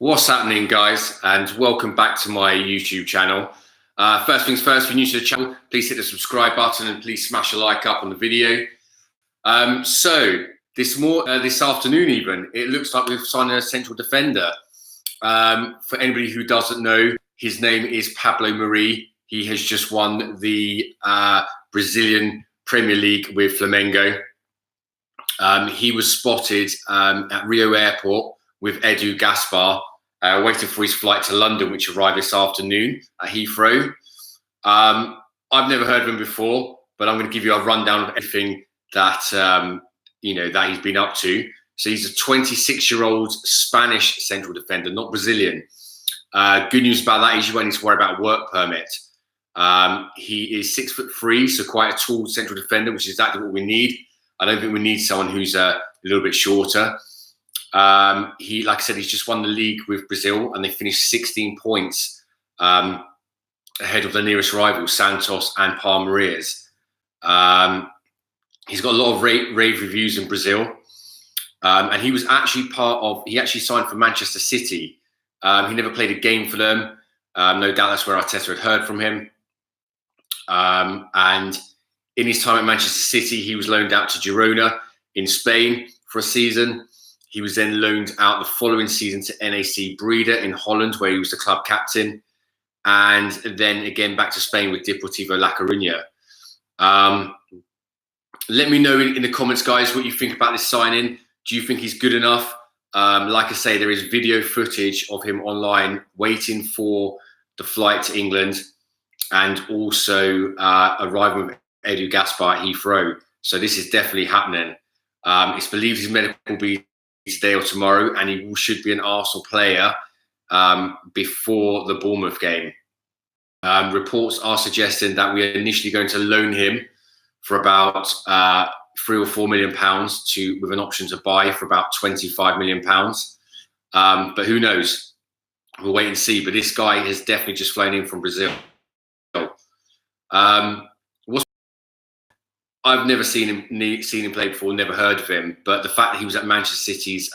What's happening, guys, and welcome back to my YouTube channel. First things first, if you're new to the channel, please hit the subscribe button and please smash a like up on the video. So this afternoon even, it looks like we've signed a central defender. For anybody who doesn't know, his name is Pablo Mari. He has just won the Brazilian Premier League with Flamengo. He was spotted at Rio Airport with Edu Gaspar, waiting for his flight to London, which arrived this afternoon at Heathrow. I've never heard of him before, but I'm going to give you a rundown of everything that that he's been up to. So he's a 26-year-old Spanish central defender, not Brazilian. Good news about that is you won't need to worry about a work permit. He is 6'3", so quite a tall central defender, which is exactly what we need. I don't think we need someone who's a little bit shorter. Like I said, he's just won the league with Brazil, and they finished 16 points ahead of the nearest rivals, Santos and Palmeiras. He's got a lot of rave reviews in Brazil, and he was actually he actually signed for Manchester City. He never played a game for them. No doubt that's where Arteta had heard from him. And in his time at Manchester City, he was loaned out to Girona in Spain for a season. He was then loaned out the following season to NAC Breda in Holland, where he was the club captain. And then again back to Spain with Deportivo La Coruña. Let me know in the comments, guys, what you think about this signing. Do you think he's good enough? Like I say, there is video footage of him online waiting for the flight to England, and also arriving with Edu Gaspar at Heathrow. So this is definitely happening. It's believed his medical will be today or tomorrow, and he should be an Arsenal player before the Bournemouth game. Reports are suggesting that we are initially going to loan him for about £3 or £4 million with an option to buy for about £25 million. But who knows? We'll wait and see. But this guy has definitely just flown in from Brazil. I've never seen him play before, never heard of him. But the fact that he was at Manchester City's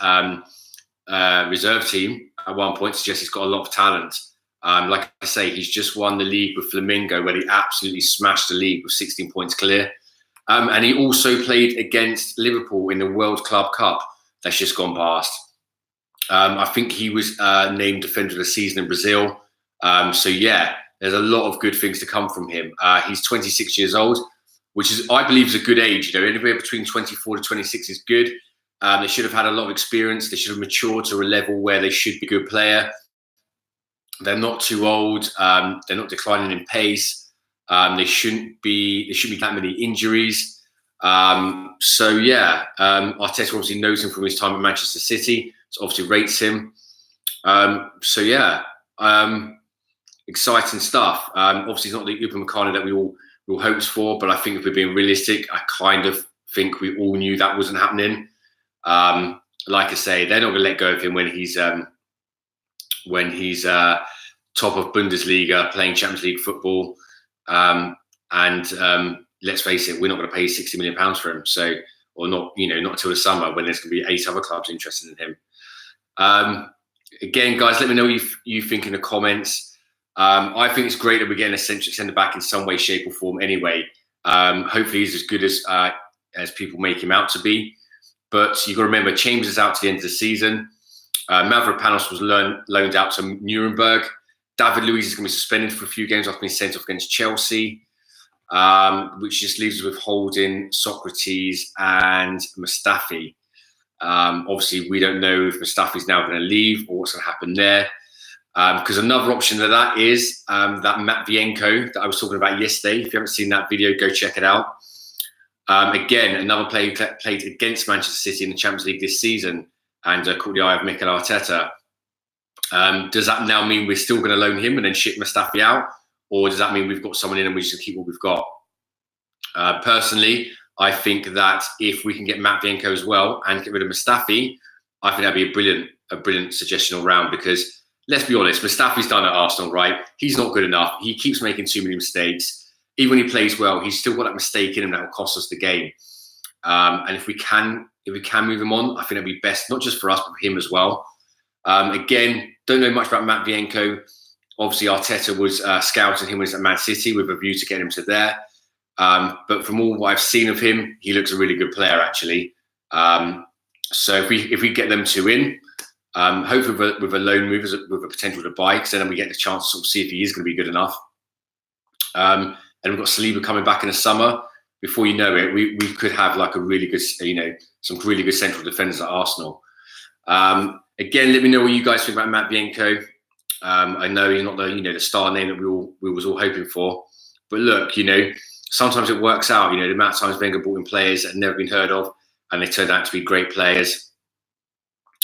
reserve team at one point suggests he's got a lot of talent. Like I say, he's just won the league with Flamengo, where he absolutely smashed the league with 16 points clear. And he also played against Liverpool in the World Club Cup that's just gone past. I think he was named Defender of the Season in Brazil. So yeah, there's a lot of good things to come from him. He's 26 years old, which is, I believe, is a good age. You know, anywhere between 24 to 26 is good. They should have had a lot of experience. They should have matured to a level where they should be a good player. They're not too old. They're not declining in pace. There shouldn't be that many injuries. So yeah, Arteta obviously knows him from his time at Manchester City, so obviously rates him. So yeah, exciting stuff. Obviously, it's not the Upamecano that we all hopes for, but I think if we're being realistic, I kind of think we all knew that wasn't happening. Like I say, they're not going to let go of him when he's top of Bundesliga, playing Champions League football. Let's face it, we're not going to pay £60 million for him. So, or not, not until the summer, when there's going to be 8 other clubs interested in him. Again, guys, let me know what you think in the comments. I think it's great that we're getting a centre back in some way, shape, or form. Anyway, hopefully he's as good as people make him out to be. But you've got to remember, Chambers is out to the end of the season. Mavropanos was loaned out to Nuremberg. David Luiz is going to be suspended for a few games after being sent off against Chelsea, which just leaves us with Holding, Socrates, and Mustafi. Obviously, we don't know if Mustafi's now going to leave or what's going to happen there. Because another option of that is that Matviyenko that I was talking about yesterday. If you haven't seen that video, go check it out. Again, another player who played against Manchester City in the Champions League this season and caught the eye of Mikel Arteta. Does that now mean we're still going to loan him and then ship Mustafi out? Or does that mean we've got someone in and we just keep what we've got? Personally, I think that if we can get Matviyenko as well and get rid of Mustafi, I think that'd be a brilliant suggestion all round, because let's be honest, Mustafi's done at Arsenal, right? He's not good enough. He keeps making too many mistakes. Even when he plays well, he's still got that mistake in him that will cost us the game. And if we can move him on, I think it'd be best, not just for us, but for him as well. Again, Don't know much about Matviyenko. Obviously, Arteta was scouting him when he was at Man City with a view to get him to there. But from all what I've seen of him, he looks a really good player, actually. So if we get them two in, hopefully with a loan move, with a potential to buy, because then we get the chance to sort of see if he is going to be good enough. And we've got Saliba coming back in the summer. Before you know it, we could have like a really good, some really good central defenders at Arsenal. Again, let me know what you guys think about Matviyenko. I know he's not the star name that we was all hoping for, but look, sometimes it works out. The amount of times Wenger brought in players that had never been heard of, and they turned out to be great players.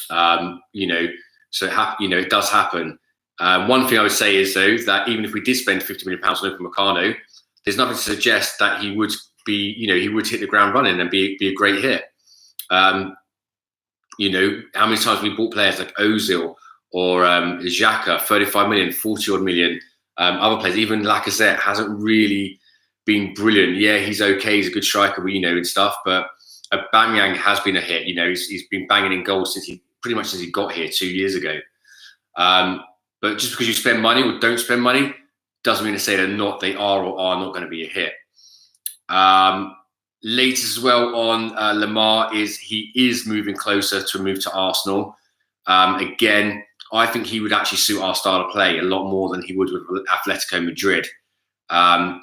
So it does happen. One thing I would say is though that even if we did spend £50 million on Upamecano, there's nothing to suggest that he would be, he would hit the ground running and be a great hit. How many times we bought players like Ozil or Xhaka, 35 million, 40 odd million, other players, even Lacazette hasn't really been brilliant. Yeah, he's okay, he's a good striker, and stuff, but Aubameyang has been a hit. He's been banging in goals since he got here 2 years ago. But just because you spend money or don't spend money doesn't mean to say they are or are not going to be a hit. Latest as well on Lemar is he is moving closer to a move to Arsenal. Again, I think he would actually suit our style of play a lot more than he would with Atletico Madrid.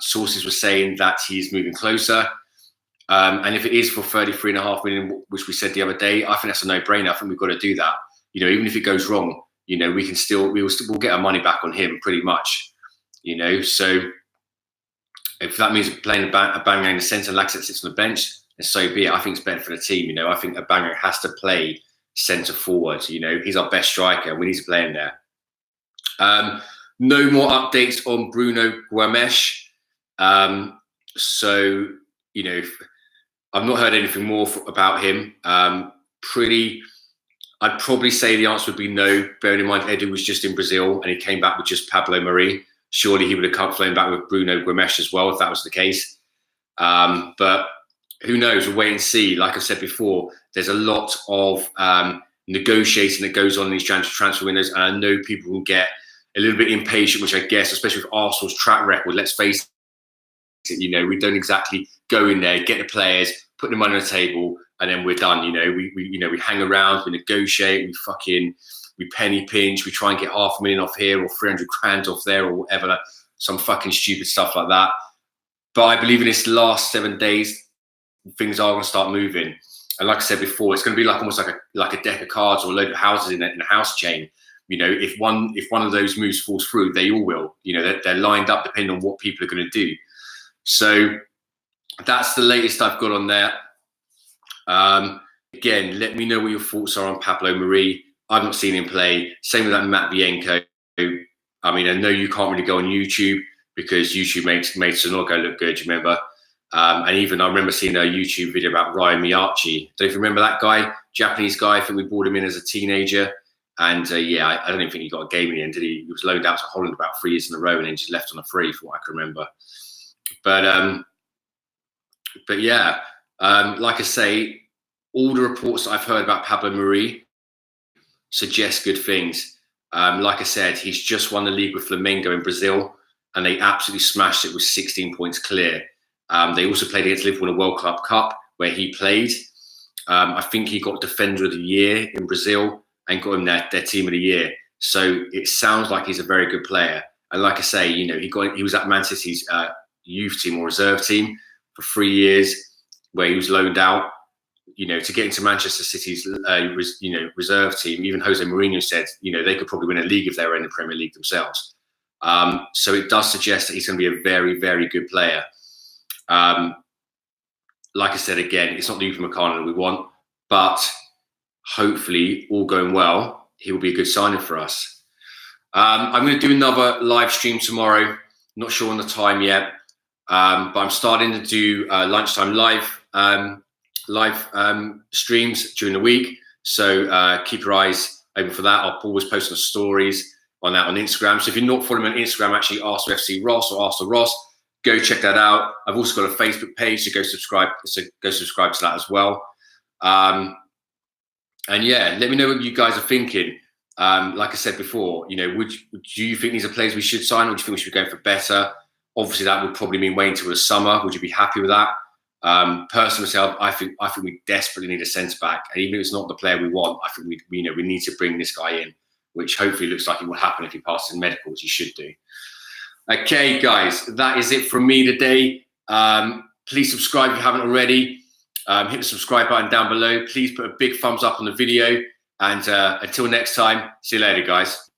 Sources were saying that he's moving closer. And if it is for 33.5 million, which we said the other day, I think that's a no-brainer. I think we've got to do that. Even if it goes wrong, we'll get our money back on him pretty much. So if that means playing Aubameyang in the centre, Lacazette sits on the bench, then so be it. I think it's better for the team. I think Aubameyang has to play centre forward. He's our best striker. We need to play him there. No more updates on Bruno Gomes. I've not heard anything more about him. I'd probably say the answer would be no, bearing in mind Edu was just in Brazil and he came back with just Pablo Mari. Surely he would have flown back with Bruno Gomes as well if that was the case. But who knows? We'll wait and see. Like I said before, there's a lot of negotiating that goes on in these transfer windows, and I know people will get a little bit impatient, which I guess, especially with Arsenal's track record, let's face it, we don't exactly go in there, get the players, put the money on the table, and then we're done. We hang around, we negotiate, we penny pinch, we try and get $500,000 off here or 300 grand off there or whatever, some fucking stupid stuff like that. But I believe in this last 7 days, things are going to start moving. And like I said before, it's going to be almost like a deck of cards or a load of houses in a house chain. If one of those moves falls through, they all will. They're lined up depending on what people are going to do. So that's the latest I've got on there. Again, let me know what your thoughts are on Pablo Mari. I've not seen him play. Same with that Matviyenko. I know you can't really go on YouTube because YouTube made Sonogo look good, you remember? And even I remember seeing a YouTube video about Ryan Miyachi. Don't you remember that guy? Japanese guy. I think we bought him in as a teenager. And I don't even think he got a game in the end, did he? He was loaned out to Holland about 3 years in a row and then just left on a free, from what I can remember. But yeah, like I say, all the reports that I've heard about Pablo Mari suggest good things. Like I said, he's just won the league with Flamengo in Brazil, and they absolutely smashed it with 16 points clear. They also played against Liverpool in a World Club Cup where he played. I think he got Defender of the Year in Brazil and got him their Team of the Year. So it sounds like he's a very good player. And like I say, he was at Man City's youth team or reserve team for 3 years, where he was loaned out. To get into Manchester City's reserve team, even Jose Mourinho said, they could probably win a league if they were in the Premier League themselves. So it does suggest that he's going to be a very, very good player. Like I said, again, it's not the Upamecano that we want, but hopefully, all going well, he will be a good signing for us. I'm going to do another live stream tomorrow. Not sure on the time yet, but I'm starting to do lunchtime live streams during the week. So keep your eyes open for that. I'll always post the stories on that on Instagram. So if you're not following me on Instagram, actually Arsenal FC Ross or Arsenal Ross, go check that out. I've also got a Facebook page, so go subscribe to that as well. And yeah, let me know what you guys are thinking. Like I said before, you know, do you think these are players we should sign, or do you think we should be going for better? Obviously, that would probably mean waiting till the summer. Would you be happy with that? Personally, myself, I think we desperately need a centre back, and even if it's not the player we want, I think we need to bring this guy in, which hopefully looks like it will happen if he passes medicals. He should do. Okay, guys, that is it from me today. Please subscribe if you haven't already. Hit the subscribe button down below. Please put a big thumbs up on the video. And until next time, see you later, guys.